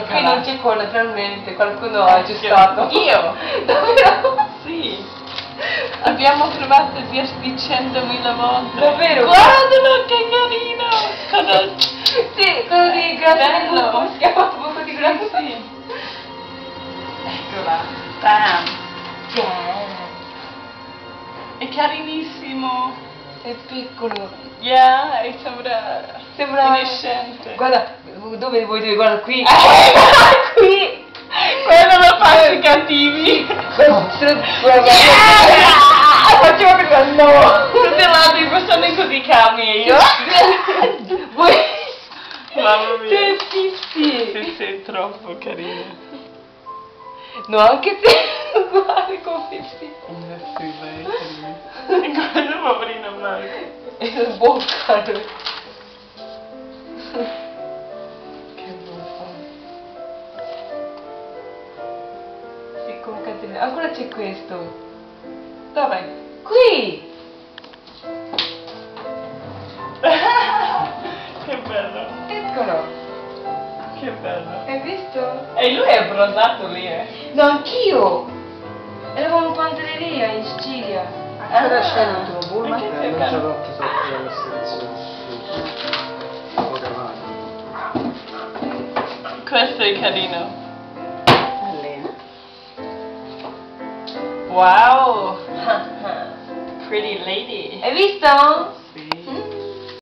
Qui non c'è con naturalmente, qualcuno ha aggiustato. Io? Davvero? Sì. Abbiamo provato 10.000 volte. Davvero? Guardalo che carino! Sì, quello di grazie di Bello. buco, si chiama buco di grazie. Sì. Eccola. Bam. È carinissimo. È piccolo. Yeah, e sembra innescente. Guarda, dove vuoi dire? Guarda qui. Qui. Quello lo fa i cattivi. Facciamo che no. Tutti gli altri sono così calmi e io. Voi. Mamma mia. Sì. Sì, sei troppo carino. No, anche te. Uguale con Pippi. Sì, lei è carino. Quello poverino Max. E il bocca. Che buffo. Piccolo cattivo. Ancora c'è questo. Dove? Qui. Che bello. Eccolo. Che bello. Hai visto? E lui è bronzato lì, No, anch'io. Eravamo in pantelleria in Sicilia. Appena scende il tuo pullman, Anche se non è ce l'ho sotto dalla stazione. Ora vai. Questo è carino. Allena. Wow. Pretty lady. Hai visto?